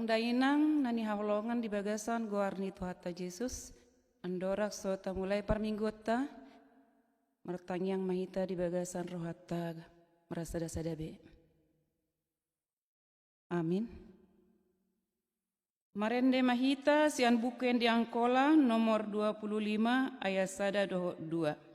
Tong dainang nani hawlongan di bagasan goarni Tuhan Yesus andorak sota mulai parminggota mertangyang mahita di bagasan rohata merasa dasadabe. Amin. Marende mahita sian buken di angkola nomor 25 ayat 1-2.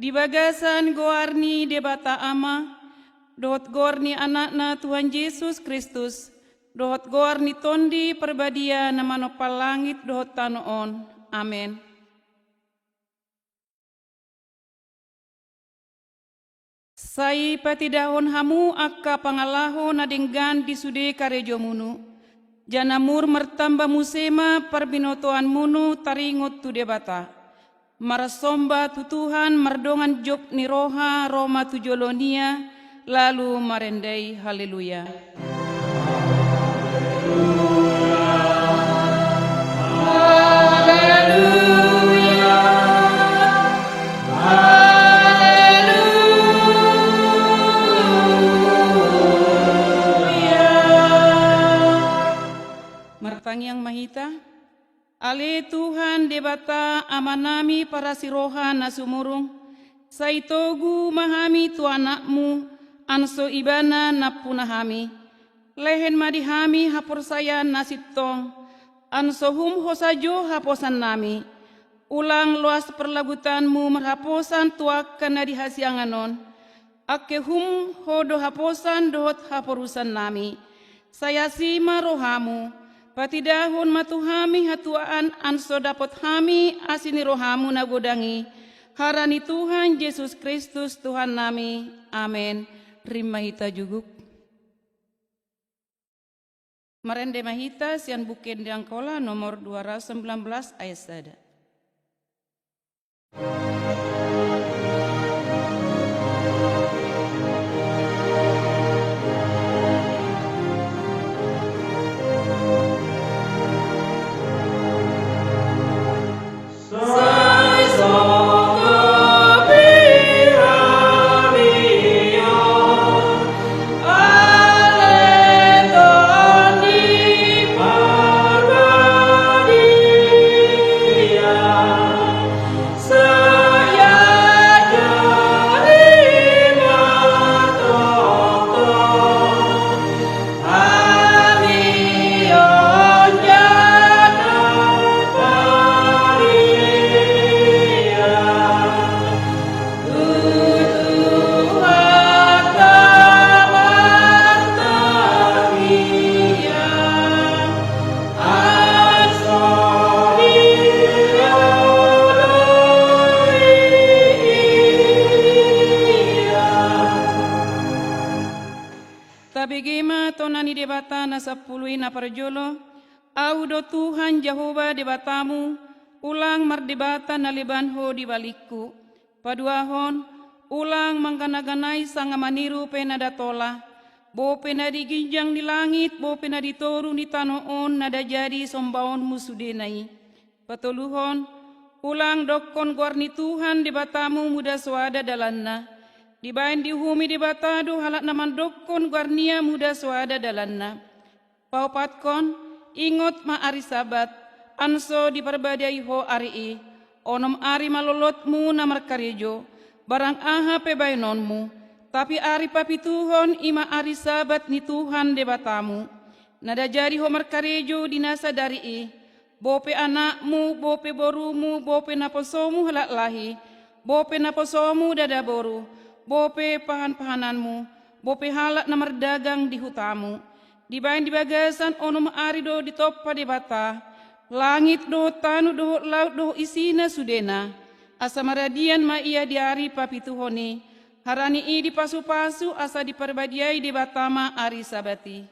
Di bagasan goarni debata ama, dohot gorni anakna Tuhan Yesus Kristus, dohot goarni tondi perbadia nama nopal langit dohot tanoon. Amin. Sai patidahon hamu akka pangalaho nadinggan di sude karejo munu. Janamur mertamba musema parbinotoan munu taringot tu debata. Marasomba tu Tuhan mardongan jok ni roha Roma tu Jolonia lalu marendai haleluya. Haleluya. Haleluya. Martangyang mahita Ale Tuhan debata amanami para siroha nasumurung, saitogu mahami tu anakmu, anso ibana napunahami, lehen madihami hapor saya nasitong, anso hum hosajo haposan nami, ulang luas perlagutanmu merhaposan tuakan nadihasianganon, ake hum hodo haposan dohot haporusan nami, saya sima rohamu, patidahun matuhami hatuaan anso dapat hami asini rohamu nagodangi. Harani Tuhan Yesus Kristus Tuhan nami. Amin. Rim mahita juguk. Marende mahita sian buken di angkola nomor 219 ayat 1. Sa Sabegema tonani debata na sapului na parjolo, audo Tuhan Jehova debatamu, ulang mardebata na lebanho di balikku. Paduahon, ulang mangkanaganay sanga maniru penadatola, bo penadiginjang di langit, bo penaditoru ni tanoon nada jadi sombaon musudenai. Patuluhon, ulang dokon guarni Tuhan debatamu muda suada dalanna. Dibain dihumi debatado halak naman dokon guarnia muda suada dalanna. Paupatkon, ingot ma ari sabat, anso diperbadai ho ari onom ari malolotmu namar karejo, barang aha pebainonmu, tapi ari papituhon ima ari sabat ni Tuhan debatamu. Nada jadi ho markarejo dinasa dari bope anakmu, bope borumu, bope naposomu halak lahi, bope naposomu dada boru, bope pahan-pahananmu, bope halak namar dagang di hutamu. Dibain di bagasan onom ari do ditoppa debata, langit do tanu do laut do isina sudena, asa maradian ma ia diari papituhoni, harani i di pasu-pasu asa diperbadiai debatama ari sabati.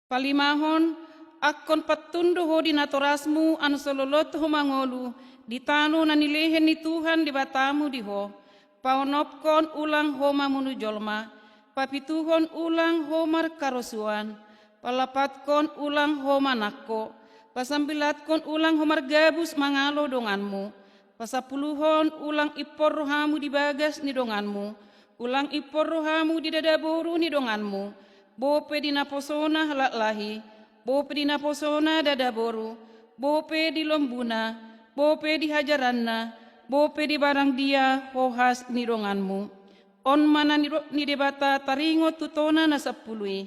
Palimahon, akkon patundu ho di natorasmu anu sololot ho mangolu, di tanu nanilehen ni Tuhan debatamu diho, paonopkon ulang ho mamunu jolma, papituhon ulang ho markarosuan, palapatkon ulang ho manakko, pasambilatkon ulang ho margabus mangalo donganmu, pasapuluhon ulang ipor rohamu di bagas ni donganmu, ulang ipor rohamu di dadaboru ni donganmu, bope di naposona halak lahi, bope di naposona dadaboru, bope di lombuna, bope di hajaranna, bope di barang dia hohas ni donganmu. On mana ni debata taringo tutona na sapului.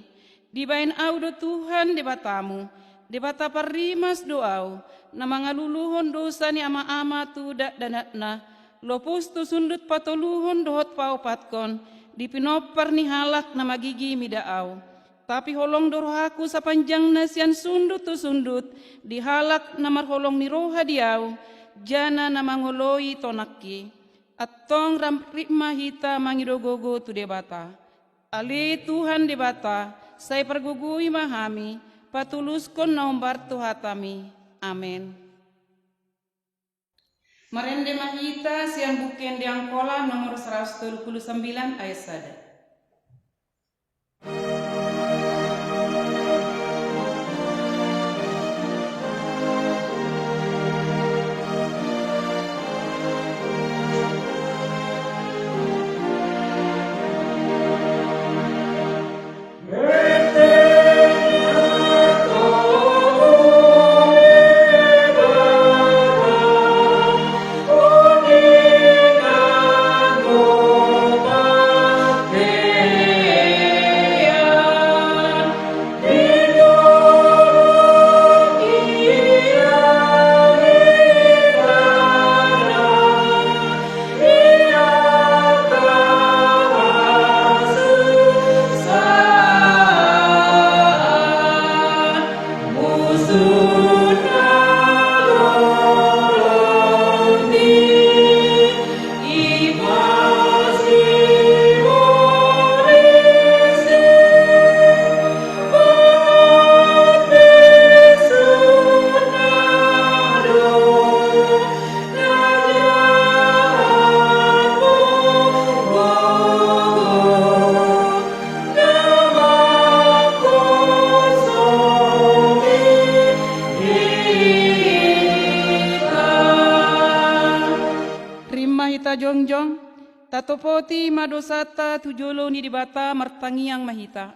Dibain audo Tuhan debatamu, debata parimas doau, na mangaluluhon dosa ni ama-ama tudak danatna, lopus tu sundut patoluhon dohot paupatkon, dipinopar ni halak na magigi midaau. Tapi holong dorohaku sapanjang nasian sundut tu sundut, dihalak na marholong ni roha diau, jana na mangoloi tonaki. Attong ramprikma hita mangidogogo tu debata. Ali Tuhan debata, saya pergugui mahami, patuluskon naumbar tuhatami. Amin. Merende mahita siang buken diangkola nomor 129 ayat 1. Jongjong, tatopoti madosata tujolo ni dibata martangiang mahita.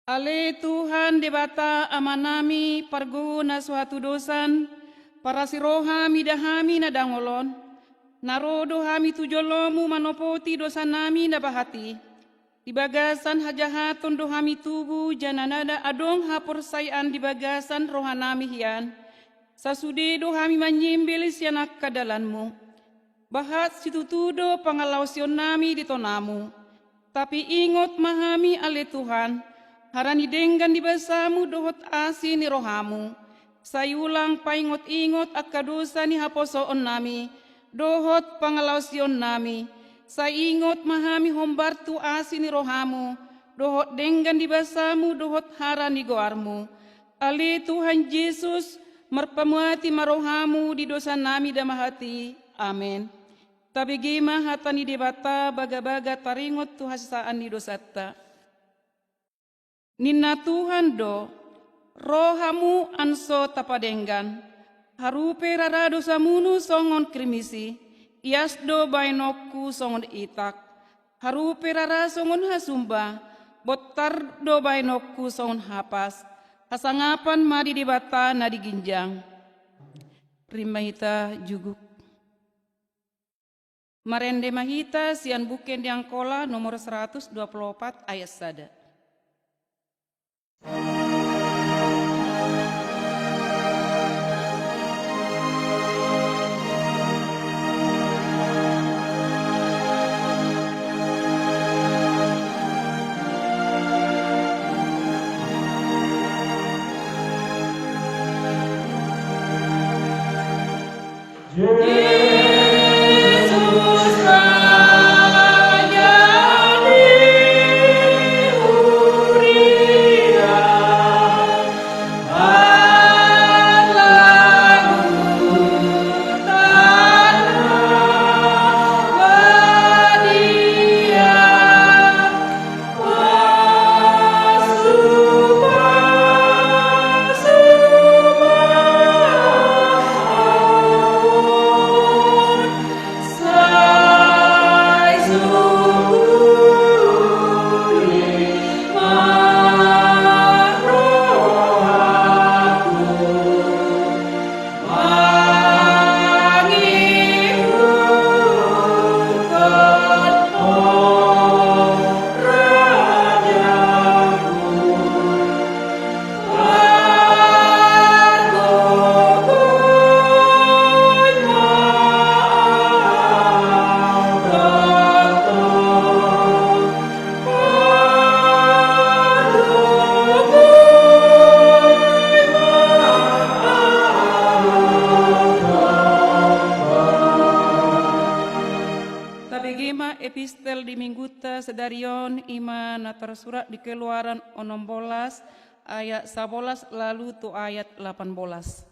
Ale Tuhan debata amanami parguna suatu dosan, para siroha midahami nadangolon, narodo hami tujolomu manopoti dosan nami nabahati. Di bagasan hajahaton dohami tubuh jananada adong hapor sayan di bagasan rohanami hian. Sasude dohami manyimbil sianak kadalanmu. Bahat situtudo pangalausion nami di tonamu. Tapi ingot mahami ale Tuhan, harani denggan di basamu dohot asi ni rohamu. Sayulang paingot-ingot akadosa ni haposoon nami, dohot pangalausion nami, saingot mahami hombar tu asini rohamu, dohot denggan di basamu, dohot harani goarmu. Ali Tuhan Yesus, merpamuati marohamu di dosa nami damahati. Amin. Tabigima hatani debata baga-baga taringot tu hasaan di dosata. Ninna Tuhan do, rohamu anso tapadenggan, harupe rara dosamunu songon krimisi, iasdo bainoku songon itak, harupe rara songon hasumba, botar do bainoku songon hapas, hasangapan madi dibata nadi ginjang. Rimahita juguk. Marende mahita sian buken diangkola nomor 124 ayat sada. Epistel di mingguta sedarion iman tersurat di Keluaran 16 ayat 11 lalu tu ayat 18.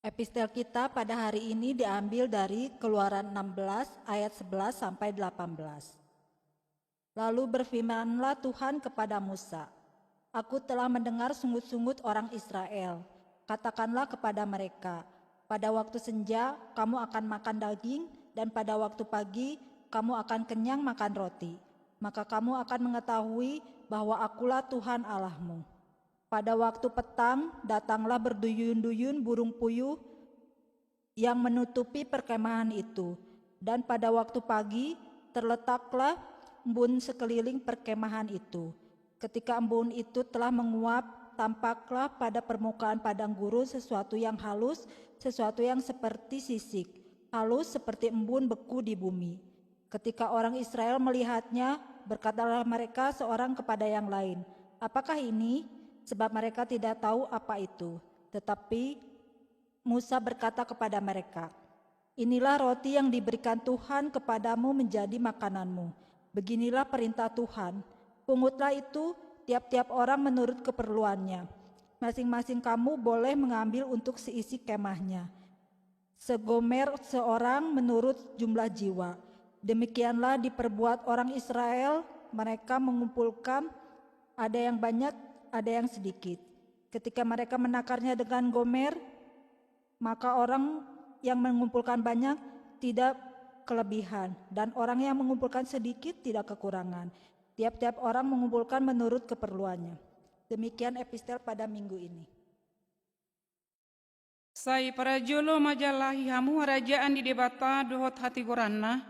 Epistel kita pada hari ini diambil dari Keluaran 16 ayat 11 sampai 18. Lalu berfirmanlah Tuhan kepada Musa, "Aku telah mendengar sungut-sungut orang Israel. Katakanlah kepada mereka, pada waktu senja kamu akan makan daging, dan pada waktu pagi kamu akan kenyang makan roti. Maka kamu akan mengetahui bahwa akulah Tuhan Allahmu. Pada waktu petang datanglah berduyun-duyun burung puyuh yang menutupi perkemahan itu. Dan pada waktu pagi terletaklah embun sekeliling perkemahan itu. Ketika embun itu telah menguap, tampaklah pada permukaan padang gurun sesuatu yang halus, sesuatu yang seperti sisik, halus seperti embun beku di bumi. Ketika orang Israel melihatnya, berkatalah mereka seorang kepada yang lain, "Apakah ini?" Sebab mereka tidak tahu apa itu. Tetapi Musa berkata kepada mereka, "Inilah roti yang diberikan Tuhan kepadamu menjadi makananmu. Beginilah perintah Tuhan. Pungutlah itu tiap-tiap orang menurut keperluannya. Masing-masing kamu boleh mengambil untuk seisi kemahnya. Segomer seorang menurut jumlah jiwa." Demikianlah diperbuat orang Israel. Mereka mengumpulkan, ada yang banyak, ada yang sedikit. Ketika mereka menakarnya dengan gomer, maka orang yang mengumpulkan banyak tidak kelebihan, dan orang yang mengumpulkan sedikit tidak kekurangan. Tiap-tiap orang mengumpulkan menurut keperluannya. Demikian epistel pada minggu ini. Sai para jolo majalahi hamu harajaan di debata dohot hati goranna,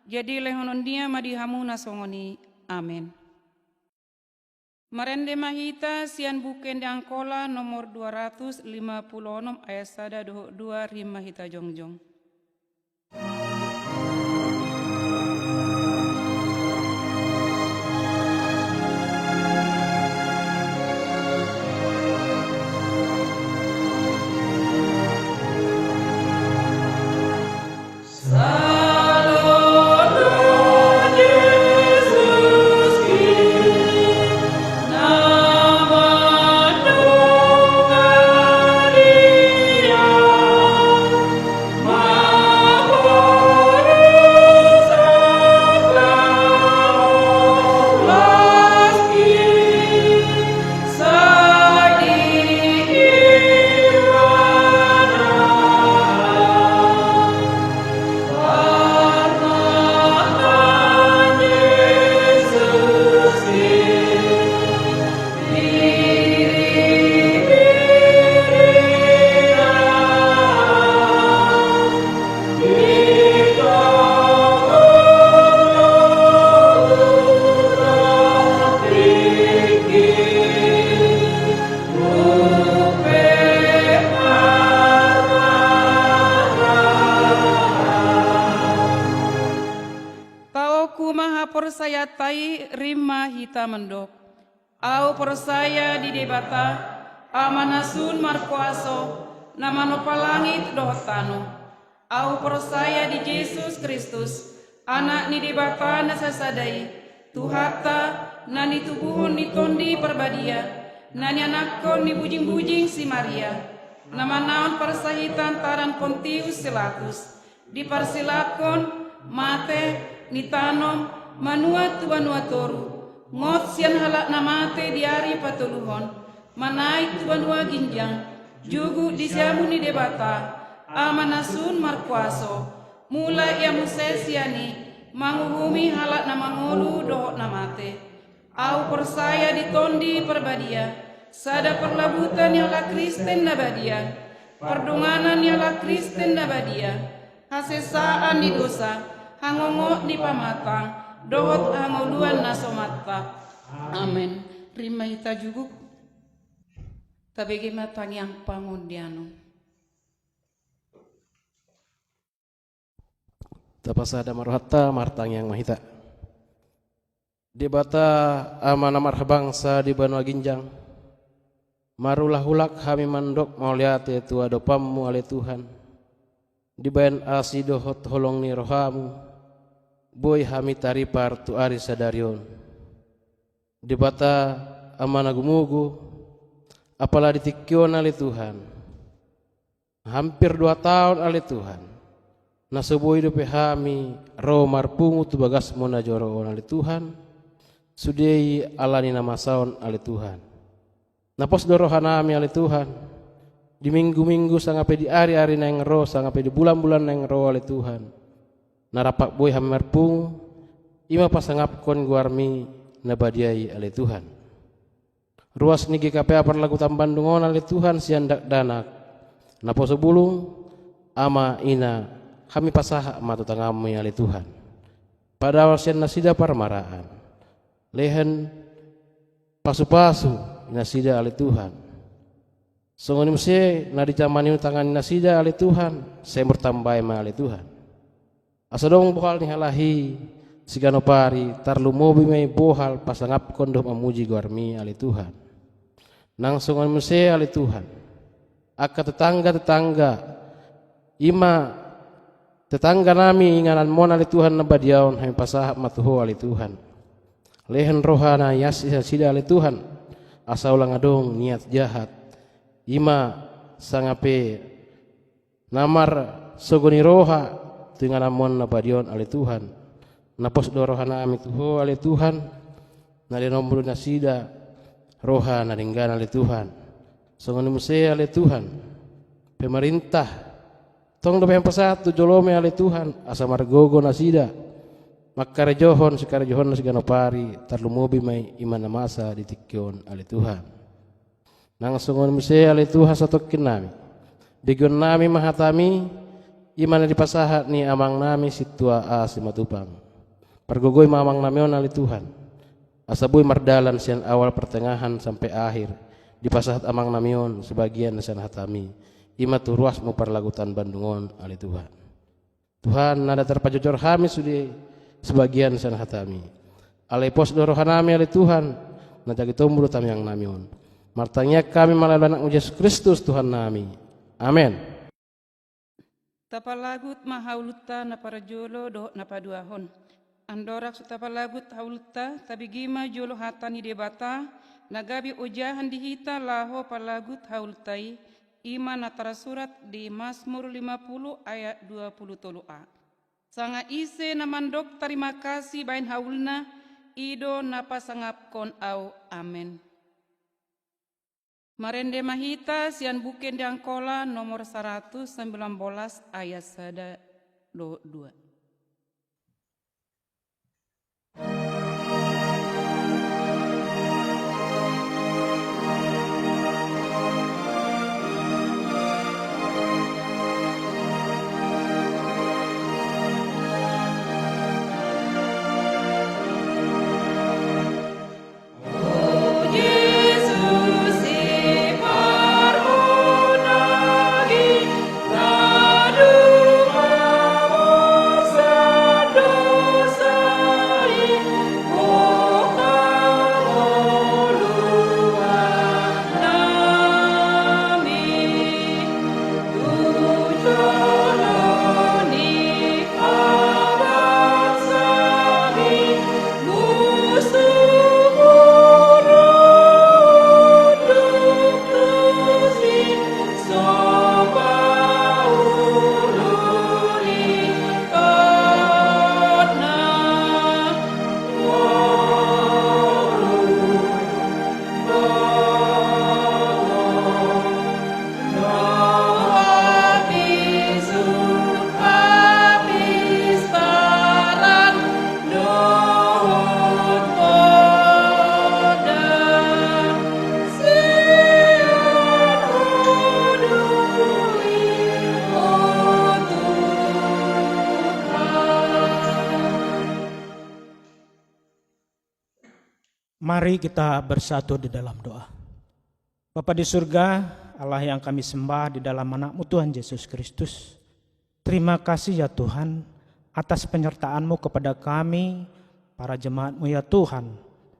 jadi lehonon dia madihamu nasongoni. Amin. Marende mahita sian buken diangkola nomor 256 ayat sada dohot 2 rim mahita jongjong. persaya tai rima hita mendok. Au persaya di debata amanasun markuaso namano palangit dohotano. Au persaya di Yesus Kristus anak ni debata nasasadai tuhata nani tubuhon ni tondi perbadia nani anakkon ni bujing-bujing si Maria. Nama naon persahitan taran Pontius Pilatus dipersilakon mate nitanom manua tuanuatoru ngot sian halak namate diari patuluhon manai tuanua ginjang jugu disiamu ni debata amanasun markuaso mulai ia musesiani manguhumi halak namangolu dohok namate au persaya ditondi perbadia sada perlabutan yala Kristen nabadia perdunganan yala Kristen nabadia hasesaan di dosa hangongok di pamatang dohot hangoluan nasomata. Amin. Rima hita juguk tabegi matang yang pangundiano. Tapasada maruhata martang yang mahita. Debata amana marhabangsa di Banua Ginjang. Marulah hulak kami mandok mauliate tua dopammu ale Tuhan. Dibayan asi dohot holong ni rohamu. Boy hami taripar tu ari sadarion. Debata amana gumugu apalah ditikyon ale Tuhan. Hampir 2 tahun ale Tuhan. Nasoboy dope hami ro marpungu tu bagas mona joro ale Tuhan. Sudei alani nama saon ale Tuhan. Napos dorohanami ale Tuhan. Di minggu-minggu sangape di ari-ari nang ro sangape di bulan-bulan nang ro ale Tuhan. Narapak boy hamarpung ima pasangapkon guarmi nabadiai ale Tuhan. Ruas ni GKP apar lagu tambandungon ale Tuhan siandak danak. Naposo bulung ama ina kami pasaha matu tangami ale Tuhan. Pada sian nasida parmaraan. Lehen pasu-pasu nasida ale Tuhan. Songonim se nadi camani tangan nasida ale Tuhan, saya bertambah ma ale Tuhan. Asadong bohal ni halahi siganopari tarlu mobi mai bohal pasangap kondoh memuji guarmi ale Tuhan. Nang songonim se ale Tuhan. Aka tetangga ima tetangga nami inganan mon ale Tuhan nabadiaon hai pasahap matuho ale Tuhan. Lehen rohana yasih sida ale Tuhan. Asa ulang adong niat jahat. Ima sangape namar sogoni roha dengan amon nabadion ale Tuhan. Napos do rohana ami tuho ale Tuhan. Nade nombru nasida roha naringgan ale Tuhan. Songon muse ale Tuhan. Pemerintah tong do yang pesatu jolome ale Tuhan asa margogo nasida. Makarejohon sikarejohon siganopari tarlumobi mai iman masa ditikyon ale Tuhan. Nang songon muse ale Tuhan satokin nami. Digon nami mahatami imana dipasahat ni amang nami situa si matupang. Pergogoy mamang namion ali Tuhan. Asaboy mardalan sian awal pertengahan sampai akhir. Dipasahat amang namion sebagian sian hatami. Ima tu ruas mu parlagutan bandungon ali Tuhan. Tuhan nada terpajojor kami sudi sebagian sian hatami. Alepos dorohanami ali Tuhan. Najagi tomburu tamyang namion. Martanya kami melalui anak Yesus Kristus Tuhan nami. Amin. Tapalagut mahauluta na para jolo do na paduahon. Andorak su tapalagut hauluta tabigima jolo hatani debata nagabi ujahan dihita laho palagut haulutai ima natara surat di Mazmur 50 ayat 23a. Sanga ise na mandok terima kasih bain haulna ido napa sangapkon au amen. Marende mahita sian buken di angkola nomor 119 ayat 2. Mari kita bersatu di dalam doa. Bapa di surga, Allah yang kami sembah di dalam anak-Mu Tuhan Yesus Kristus. Terima kasih ya Tuhan atas penyertaan-Mu kepada kami, para jemaat-Mu ya Tuhan.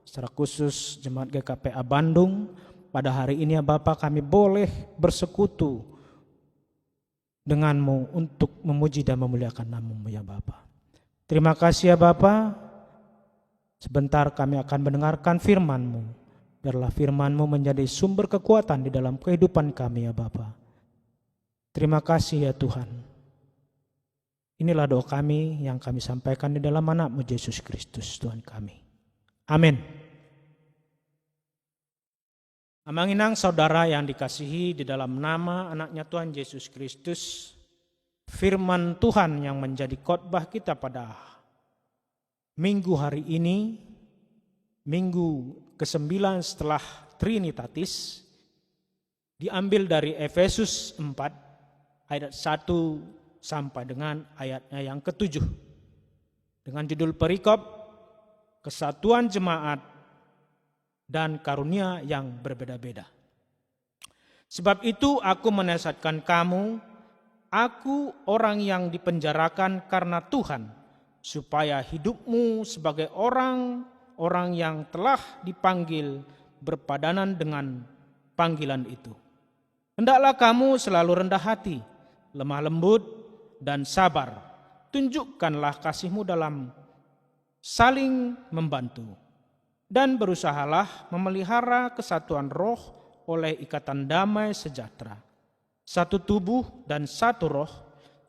Secara khusus jemaat GKPA Bandung, pada hari ini ya Bapa kami boleh bersekutu dengan-Mu untuk memuji dan memuliakan nama-Mu ya Bapa. Terima kasih ya Bapa. Sebentar kami akan mendengarkan firman-Mu. Biarlah firman-Mu menjadi sumber kekuatan di dalam kehidupan kami ya Bapa. Terima kasih ya Tuhan. Inilah doa kami yang kami sampaikan di dalam anak-Mu Yesus Kristus Tuhan kami. Amin. Amanginang saudara yang dikasihi di dalam nama anaknya Tuhan Yesus Kristus. Firman Tuhan yang menjadi khotbah kita pada Minggu hari ini, minggu ke-9 setelah Trinitatis, diambil dari Efesus 4 ayat 1 sampai dengan ayatnya yang ke-7. Dengan judul perikop, kesatuan jemaat dan karunia yang berbeda-beda. Sebab itu aku menasihatkan kamu, aku orang yang dipenjarakan karena Tuhan, supaya hidupmu sebagai orang yang telah dipanggil berpadanan dengan panggilan itu. Hendaklah kamu selalu rendah hati, lemah lembut, dan sabar. Tunjukkanlah kasihmu dalam saling membantu. Dan berusahalah memelihara kesatuan roh oleh ikatan damai sejahtera. Satu tubuh dan satu roh,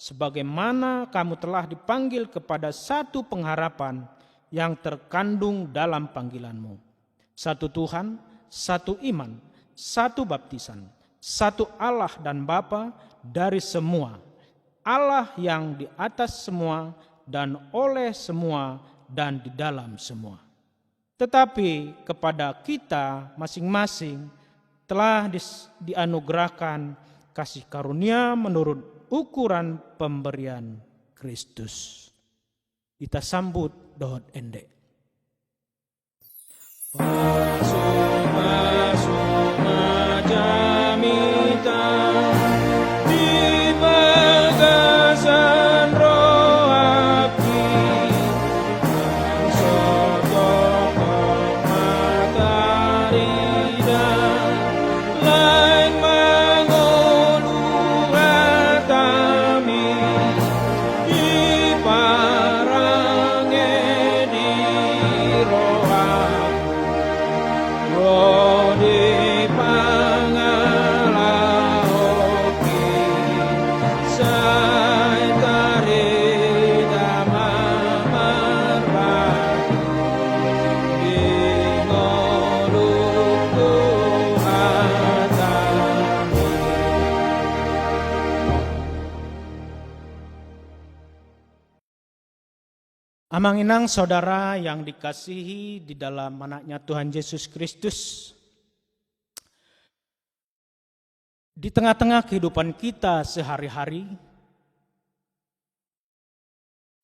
sebagaimana kamu telah dipanggil kepada satu pengharapan yang terkandung dalam panggilanmu. Satu Tuhan, satu iman, satu baptisan, satu Allah dan Bapa dari semua. Allah yang di atas semua dan oleh semua dan di dalam semua. Tetapi kepada kita masing-masing telah dianugerahkan kasih karunia menurut ukuran pemberian Kristus. Kita sambut dohot endek. Suma jamita di bagasan roh abdi, sotokong matahari dan lain mengulu hatami di parange di roha di pangalahoki saitari dama marbatu di ngoluk hatami. Amanginang saudara yang dikasihi di dalam anaknya Tuhan Yesus Kristus. Di tengah-tengah kehidupan kita sehari-hari,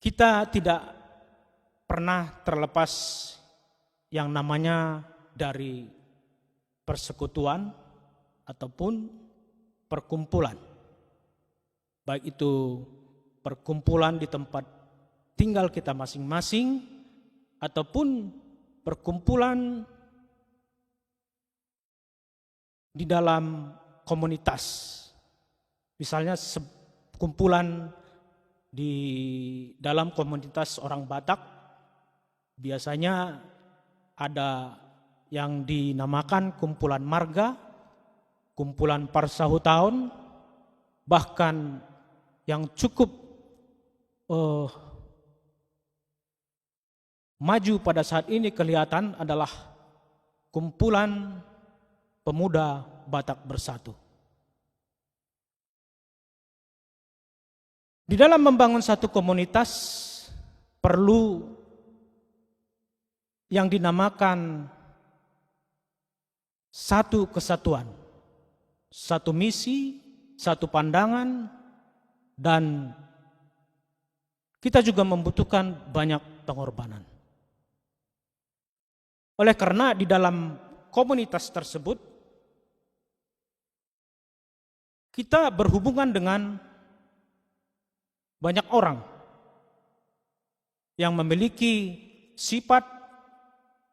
kita tidak pernah terlepas yang namanya dari persekutuan ataupun perkumpulan. Baik itu perkumpulan di tempat tinggal kita masing-masing ataupun perkumpulan di dalam komunitas. Misalnya kumpulan di dalam komunitas orang Batak biasanya ada yang dinamakan kumpulan marga, kumpulan parsahutaun, bahkan yang cukup maju pada saat ini kelihatan adalah kumpulan pemuda Batak Bersatu. Di dalam membangun satu komunitas perlu yang dinamakan satu kesatuan, satu misi, satu pandangan, dan kita juga membutuhkan banyak pengorbanan. Oleh karena di dalam komunitas tersebut kita berhubungan dengan banyak orang yang memiliki sifat,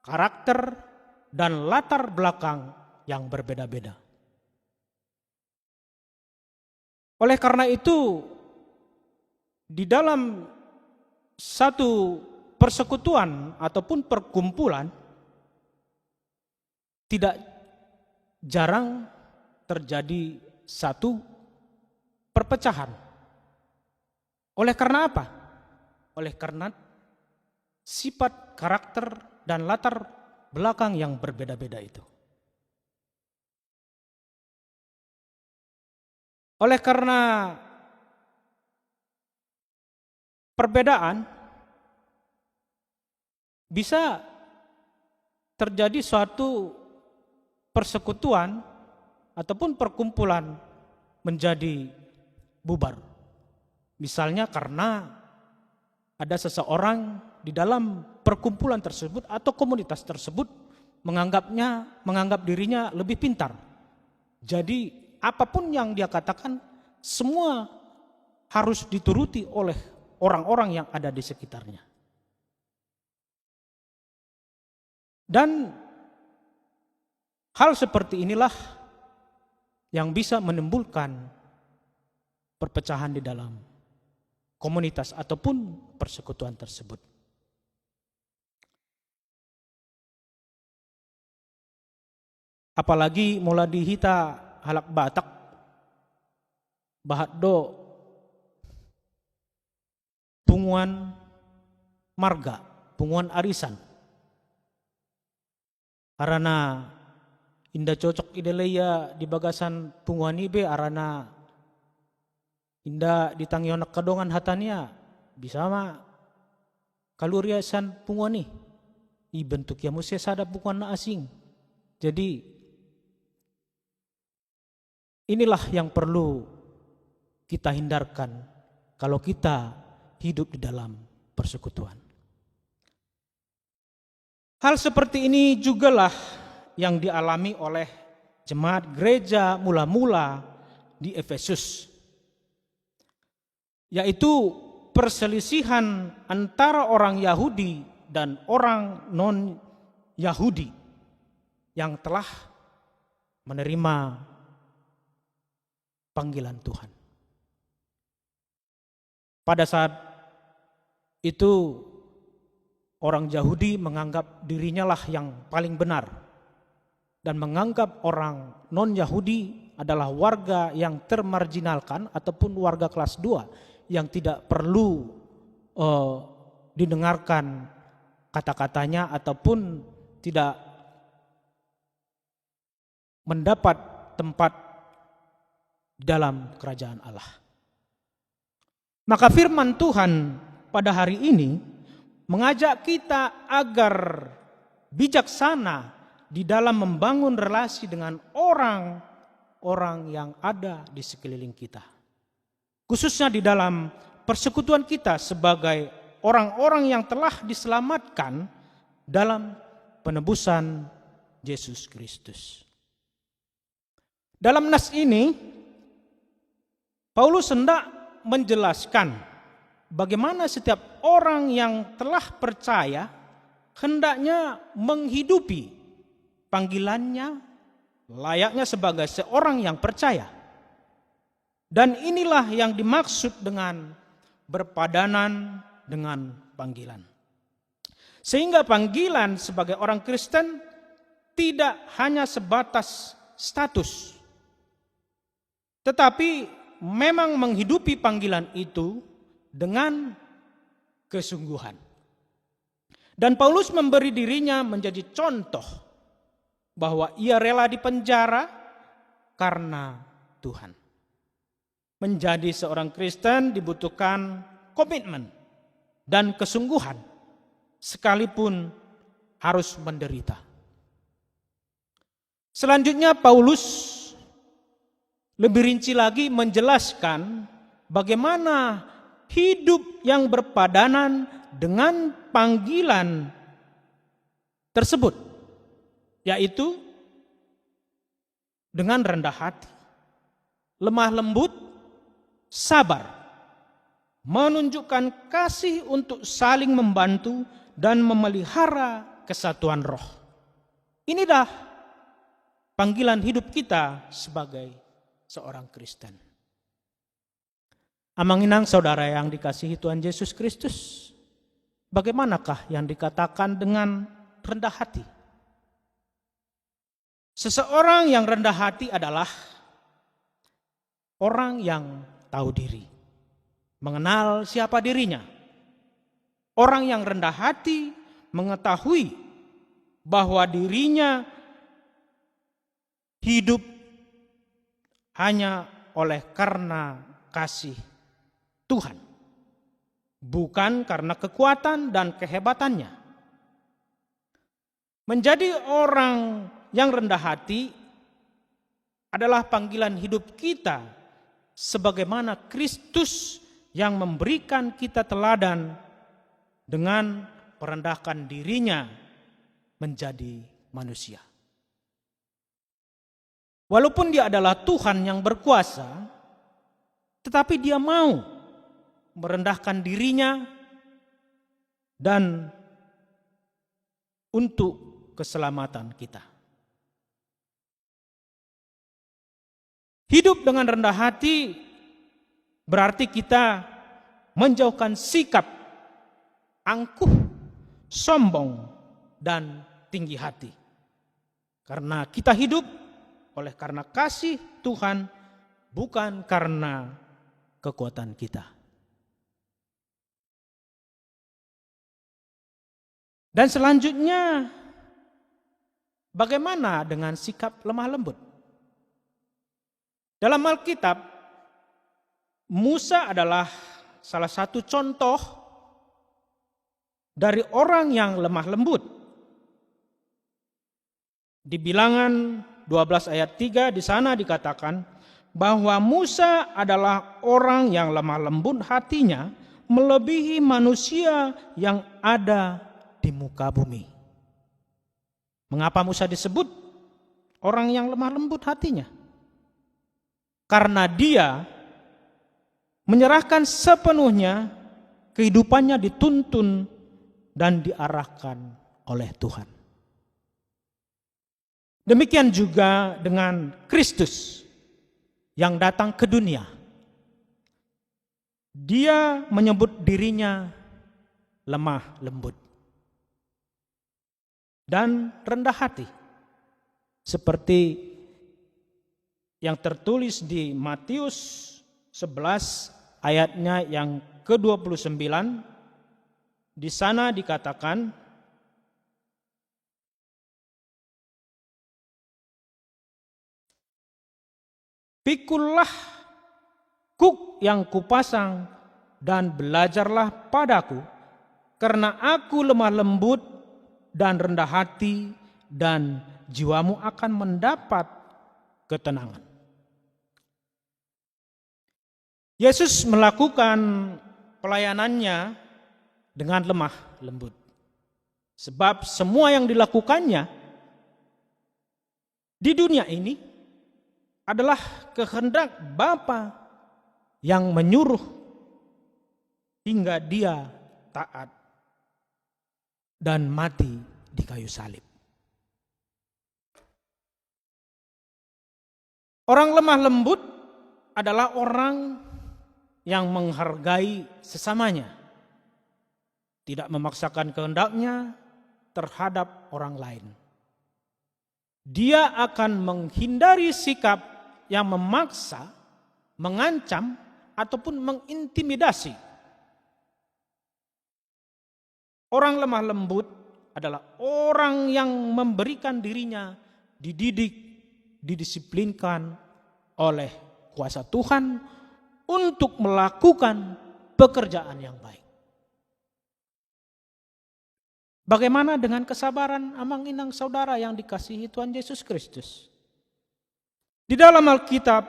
karakter, dan latar belakang yang berbeda-beda. Oleh karena itu, di dalam satu persekutuan ataupun perkumpulan, tidak jarang terjadi satu perpecahan. Oleh karena apa? Oleh karena sifat, karakter, dan latar belakang yang berbeda-beda itu. Oleh karena perbedaan bisa terjadi suatu persekutuan ataupun perkumpulan menjadi bubar. Misalnya karena ada seseorang di dalam perkumpulan tersebut atau komunitas tersebut menganggap dirinya lebih pintar. Jadi apapun yang dia katakan semua harus dituruti oleh orang-orang yang ada di sekitarnya. Dan hal seperti inilah yang bisa menimbulkan perpecahan di dalam komunitas ataupun persekutuan tersebut. Apalagi mulai dihita halak Batak, bahaddo punguan marga, punguan arisan. Karena inda cocok ideleya di bagasan punguan ibe arana inda ditangyonak kadongan hatania bisa ma kaluriasan punguan ni ibentuk ya musia sadap punguan na asing. Jadi inilah yang perlu kita hindarkan kalau kita hidup di dalam persekutuan. Hal seperti ini jugalah yang dialami oleh jemaat gereja mula-mula di Efesus, yaitu perselisihan antara orang Yahudi dan orang non-Yahudi yang telah menerima panggilan Tuhan. Pada saat itu orang Yahudi menganggap dirinya lah yang paling benar dan menganggap orang non-Yahudi adalah warga yang termarginalkan ataupun warga kelas 2 yang tidak perlu didengarkan kata-katanya ataupun tidak mendapat tempat dalam kerajaan Allah. Maka firman Tuhan pada hari ini mengajak kita agar bijaksana di dalam membangun relasi dengan orang-orang yang ada di sekeliling kita. Khususnya di dalam persekutuan kita sebagai orang-orang yang telah diselamatkan dalam penebusan Yesus Kristus. Dalam nas ini, Paulus hendak menjelaskan bagaimana setiap orang yang telah percaya hendaknya menghidupi panggilannya layaknya sebagai seorang yang percaya. Dan inilah yang dimaksud dengan berpadanan dengan panggilan. Sehingga panggilan sebagai orang Kristen tidak hanya sebatas status, tetapi memang menghidupi panggilan itu dengan kesungguhan. Dan Paulus memberi dirinya menjadi contoh bahwa ia rela dipenjara karena Tuhan. Menjadi seorang Kristen dibutuhkan komitmen dan kesungguhan sekalipun harus menderita. Selanjutnya Paulus lebih rinci lagi menjelaskan bagaimana hidup yang berpadanan dengan panggilan tersebut. yaitu dengan rendah hati, lemah lembut, sabar, menunjukkan kasih untuk saling membantu dan memelihara kesatuan roh. Ini dah panggilan hidup kita sebagai seorang Kristen. Amanginang saudara yang dikasihi Tuhan Yesus Kristus, bagaimanakah yang dikatakan dengan rendah hati? Seseorang yang rendah hati adalah orang yang tahu diri, mengenal siapa dirinya. Orang yang rendah hati mengetahui bahwa dirinya hidup hanya oleh karena kasih Tuhan, bukan karena kekuatan dan kehebatannya. Menjadi orang yang rendah hati adalah panggilan hidup kita sebagaimana Kristus yang memberikan kita teladan dengan merendahkan dirinya menjadi manusia. Walaupun dia adalah Tuhan yang berkuasa, tetapi dia mau merendahkan dirinya dan untuk keselamatan kita. Hidup dengan rendah hati berarti kita menjauhkan sikap angkuh, sombong, dan tinggi hati. Karena kita hidup oleh karena kasih Tuhan, bukan karena kekuatan kita. Dan selanjutnya, bagaimana dengan sikap lemah lembut? Dalam Alkitab, Musa adalah salah satu contoh dari orang yang lemah lembut. Di Bilangan 12 ayat 3 di sana dikatakan bahwa Musa adalah orang yang lemah lembut hatinya melebihi manusia yang ada di muka bumi. Mengapa Musa disebut orang yang lemah lembut hatinya? Karena dia menyerahkan sepenuhnya kehidupannya dituntun dan diarahkan oleh Tuhan. Demikian juga dengan Kristus yang datang ke dunia. Dia menyebut dirinya lemah lembut dan rendah hati. Seperti yang tertulis di Matius 11 ayatnya yang ke-29, di sana dikatakan, "Pikullah kuk yang kupasang dan belajarlah padaku, karena aku lemah lembut dan rendah hati, dan jiwamu akan mendapat ketenangan." Yesus melakukan pelayanannya dengan lemah lembut. Sebab semua yang dilakukannya di dunia ini adalah kehendak Bapa yang menyuruh hingga dia taat dan mati di kayu salib. Orang lemah lembut adalah orang yang menghargai sesamanya, tidak memaksakan kehendaknya terhadap orang lain. Dia akan menghindari sikap yang memaksa, mengancam, ataupun mengintimidasi. Orang lemah lembut adalah orang yang memberikan dirinya dididik, didisiplinkan oleh kuasa Tuhan untuk melakukan pekerjaan yang baik. Bagaimana dengan kesabaran amanginang saudara yang dikasihi Tuhan Yesus Kristus? Di dalam Alkitab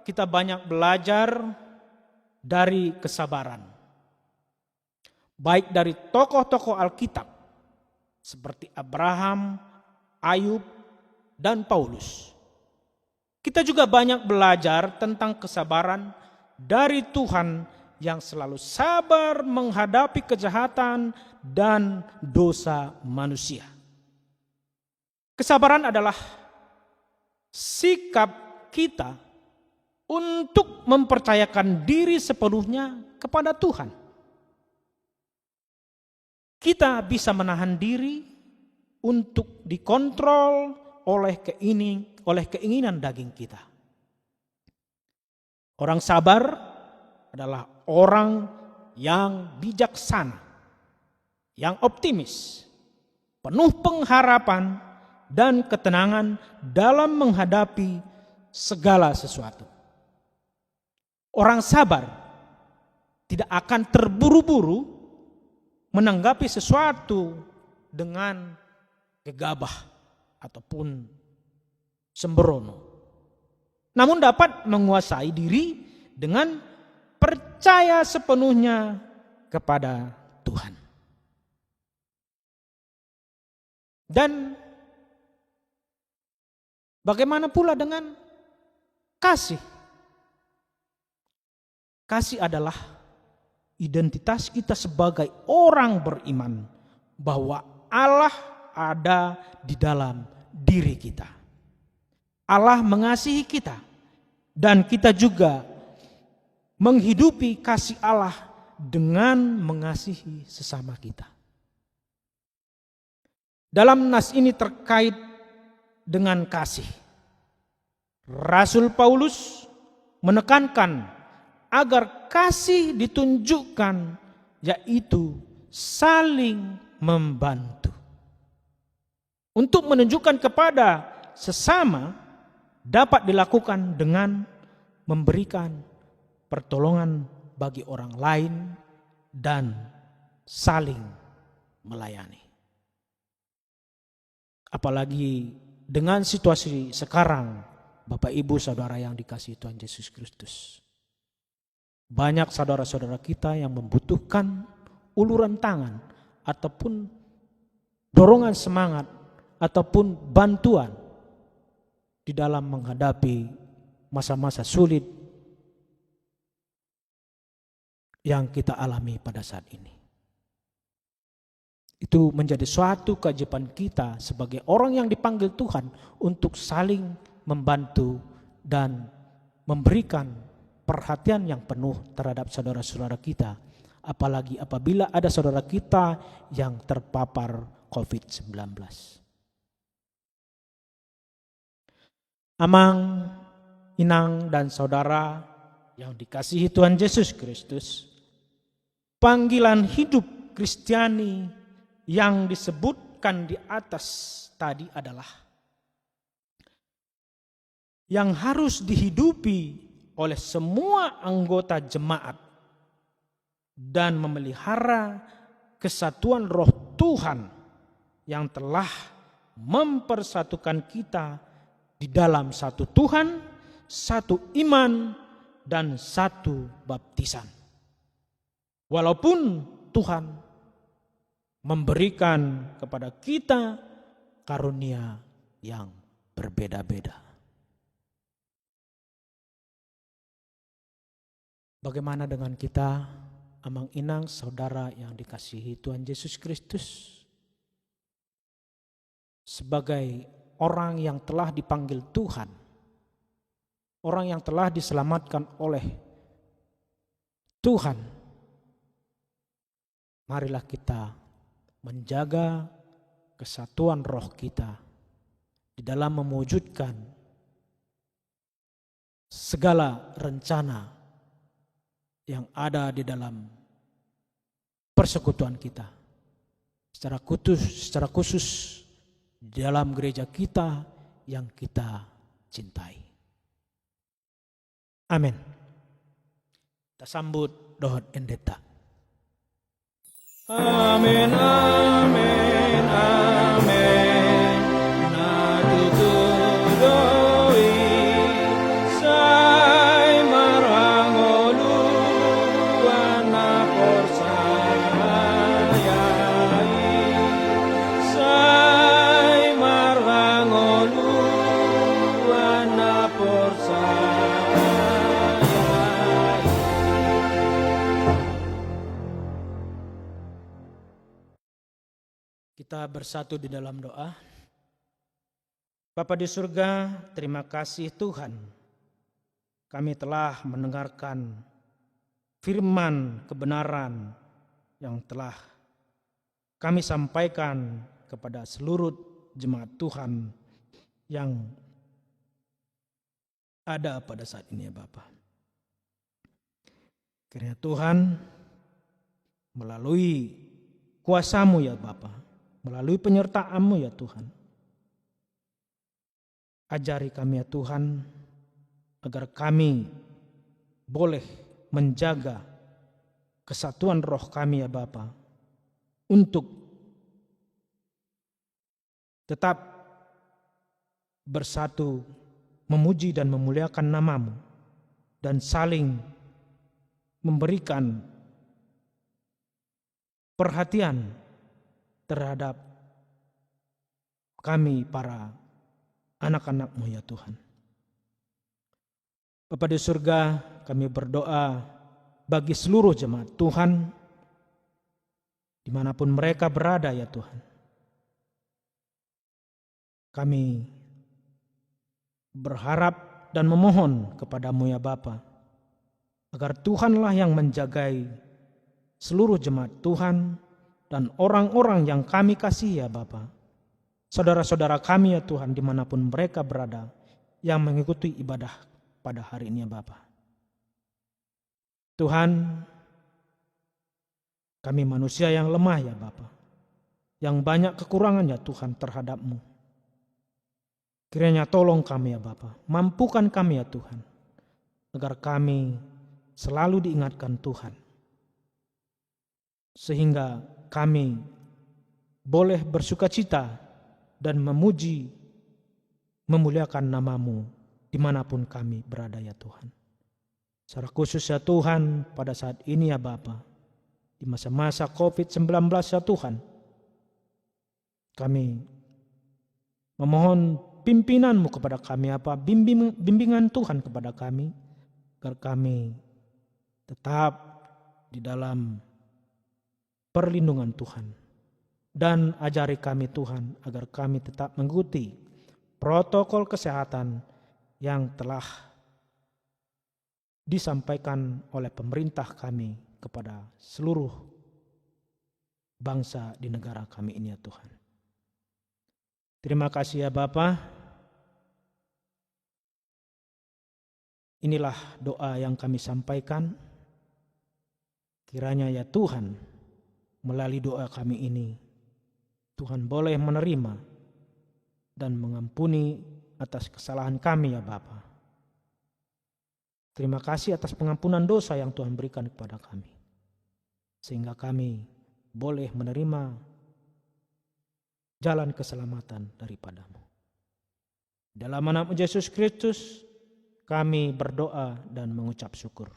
kita banyak belajar dari kesabaran. Baik dari tokoh-tokoh Alkitab seperti Abraham, Ayub, dan Paulus. Kita juga banyak belajar tentang kesabaran dari Tuhan yang selalu sabar menghadapi kejahatan dan dosa manusia. Kesabaran adalah sikap kita untuk mempercayakan diri sepenuhnya kepada Tuhan. Kita bisa menahan diri untuk dikontrol oleh keinginan daging kita. Orang sabar adalah orang yang bijaksana, yang optimis, penuh pengharapan dan ketenangan dalam menghadapi segala sesuatu. Orang sabar tidak akan terburu-buru menanggapi sesuatu dengan gegabah ataupun sembrono. Namun dapat menguasai diri dengan percaya sepenuhnya kepada Tuhan. Dan bagaimana pula dengan kasih? Kasih adalah identitas kita sebagai orang beriman bahwa Allah ada di dalam diri kita. Allah mengasihi kita dan kita juga menghidupi kasih Allah dengan mengasihi sesama kita. Dalam nas ini terkait dengan kasih, Rasul Paulus menekankan agar kasih ditunjukkan, yaitu saling membantu. Untuk menunjukkan kepada sesama dapat dilakukan dengan memberikan pertolongan bagi orang lain dan saling melayani. Apalagi dengan situasi sekarang, Bapak Ibu Saudara yang dikasihi Tuhan Yesus Kristus. Banyak saudara-saudara kita yang membutuhkan uluran tangan ataupun dorongan semangat ataupun bantuan di dalam menghadapi masa-masa sulit yang kita alami pada saat ini. Itu menjadi suatu kewajiban kita sebagai orang yang dipanggil Tuhan untuk saling membantu dan memberikan perhatian yang penuh terhadap saudara-saudara kita, apalagi apabila ada saudara kita yang terpapar COVID-19. Amang, Inang, dan saudara yang dikasihi Tuhan Yesus Kristus, panggilan hidup Kristiani yang disebutkan di atas tadi adalah yang harus dihidupi oleh semua anggota jemaat dan memelihara kesatuan Roh Tuhan yang telah mempersatukan kita di dalam satu Tuhan, satu iman, dan satu baptisan. Walaupun Tuhan memberikan kepada kita karunia yang berbeda-beda. Bagaimana dengan kita, Amang Inang, saudara yang dikasihi Tuhan Yesus Kristus? Sebagai orang yang telah dipanggil Tuhan, orang yang telah diselamatkan oleh Tuhan, marilah kita menjaga kesatuan roh kita di dalam mewujudkan segala rencana yang ada di dalam persekutuan kita. Secara khusus di dalam gereja kita yang kita cintai. Amin. Kita sambut doa endeta. Amin, amin, amin. Natutudoi say marangolu anak persayai say marangolu Kita bersatu di dalam doa. Bapa di surga, terima kasih Tuhan. Kami telah mendengarkan firman kebenaran yang telah kami sampaikan kepada seluruh jemaat Tuhan yang ada pada saat ini ya Bapa. Kiranya Tuhan melalui kuasa-Mu ya Bapa, melalui penyertaan-Mu ya Tuhan, ajari kami ya Tuhan agar kami boleh menjaga kesatuan roh kami ya Bapa, untuk tetap bersatu memuji dan memuliakan nama-Mu dan saling memberikan perhatian terhadap kami para anak-anak-Mu ya Tuhan. Bapa di surga, kami berdoa bagi seluruh jemaat Tuhan dimanapun mereka berada ya Tuhan. Kami berharap dan memohon kepada-Mu ya Bapa, agar Tuhanlah yang menjagai seluruh jemaat Tuhan dan orang-orang yang kami kasih ya Bapa. Saudara-saudara kami ya Tuhan dimanapun mereka berada yang mengikuti ibadah pada hari ini ya Bapa. Tuhan, kami manusia yang lemah ya Bapa, yang banyak kekurangan ya Tuhan terhadap-Mu. Kiranya tolong kami ya Bapa, mampukan kami ya Tuhan, agar kami selalu diingatkan Tuhan, sehingga kami boleh bersukacita dan memuji, memuliakan nama-Mu dimanapun kami berada ya Tuhan. Secara khusus ya Tuhan, pada saat ini ya Bapa, di masa-masa COVID-19 ya Tuhan, kami memohon pimpinan-Mu kepada kami, bimbingan Tuhan kepada kami, agar kami tetap di dalam perlindungan Tuhan. Dan ajari kami Tuhan, agar kami tetap mengikuti protokol kesehatan yang telah disampaikan oleh pemerintah kami kepada seluruh bangsa di negara kami ini ya Tuhan. Terima kasih ya Bapa. Inilah doa yang kami sampaikan. Kiranya ya Tuhan, melalui doa kami ini, Tuhan boleh menerima dan mengampuni atas kesalahan kami ya Bapa. Terima kasih atas pengampunan dosa yang Tuhan berikan kepada kami, sehingga kami boleh menerima jalan keselamatan daripada-Mu. Dalam nama Yesus Kristus kami berdoa dan mengucap syukur.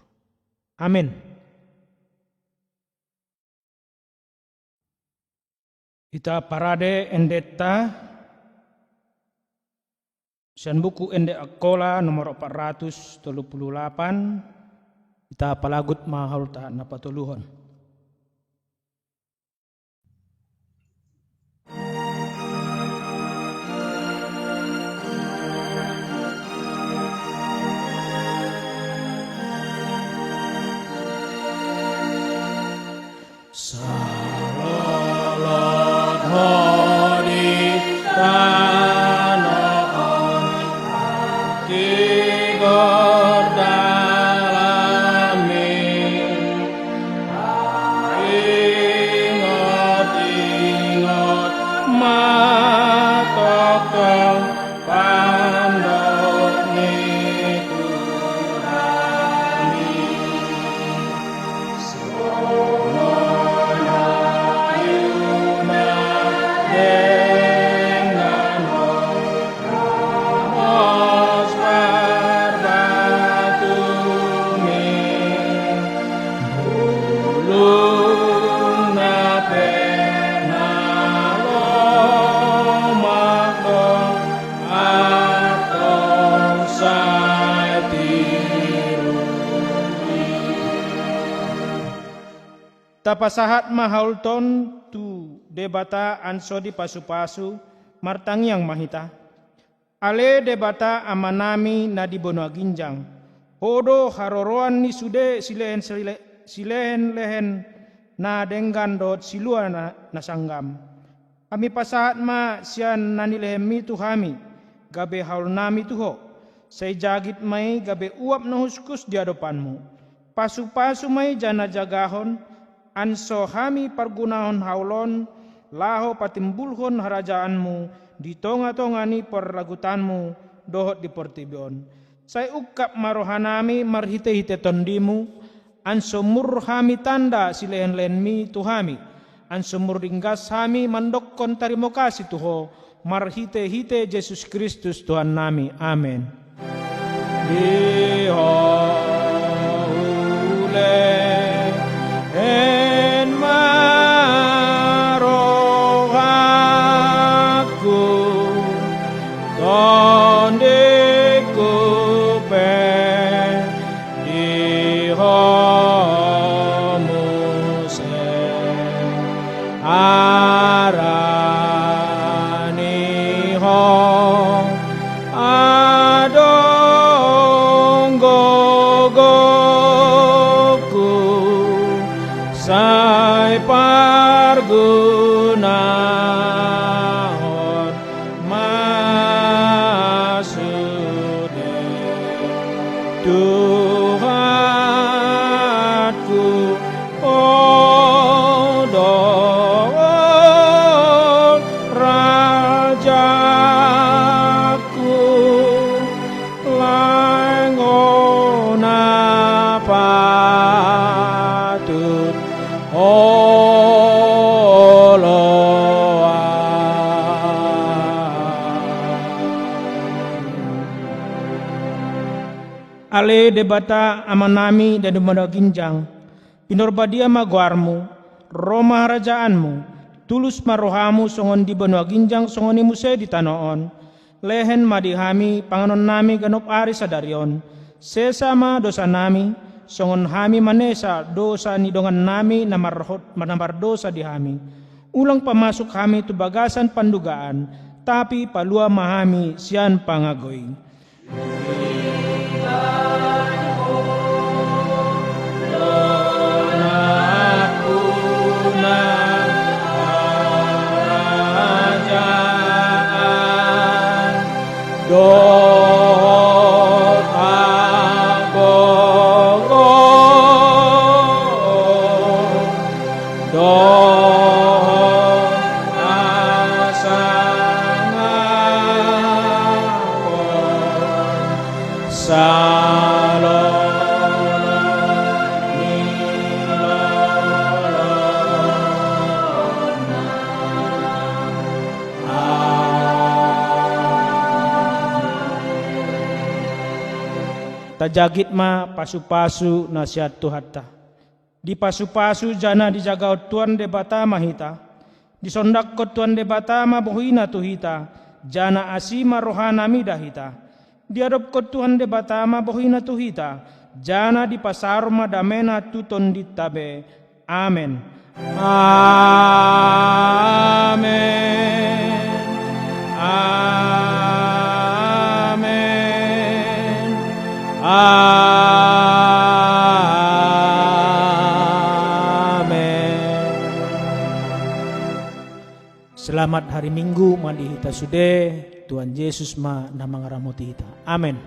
Amin. Kita parade endeta Sian buku Ende Akola nomor 438. Kita palagut mahal ta napatuluhon. Tapasahat mahaul ton tu debata anso di pasu-pasu martang yang mahita. Ale debata amanami na di bono ginjang. Hodo haroroan ni sude silen lehen na denggan dot silua na sanggam. Kami pasahat ma sian nanilehemi tu kami. Gabe haul nami tuho. Say jagit may gabe uap na huskus di hadapanmu. Pasu-pasu may jana jagahon. Anso kami pargunahon haulon. Laho patimbulhon harajaanmu. Di tonga-tonga ni perlagutanmu. Dohot di pertibion. Say ukap marohanami marhite-hite tondimu. Anso murhami tanda silen-len mi tuhami. Anso murringgas hami mandokkon tarimo kasih tuho. Marhite-hite Yesus Kristus Tuhan nami. Amen. Dihaule en marohaku tondeku pe dihomuse Sai pargunahon masude Tuhanku odon rajaku langona patut Ale debata amanami dan demada ginjang, pinorbadia maguarmu, Roma harajaanmu, tulus marohamu songon di benua ginjang songoni muse di tanoon, lehen madihami panganon nami ganop ari sadarion, sesama dosa nami, songon hami manesa dosa ni dongan nami namar dosa di hami, ulang pamasuk hami tu bagasan pandugaan, tapi palua mahami sian pangagoy. Tajagit ma pasu-pasu nasihat Tuhatta. Di pasu-pasu jana dijaga Tuan debata mahita. Di sondak ko Tuan debata ma bohina tuhita. Jana asima rohana midahita. Di adop ko Tuan debata ma bohina tuhita. Jana di pasar ma damena tuton ditabe. Amen. Amen. Selamat hari Minggu madihita sude Tuhan Yesus ma namangaramuti hita. Amin.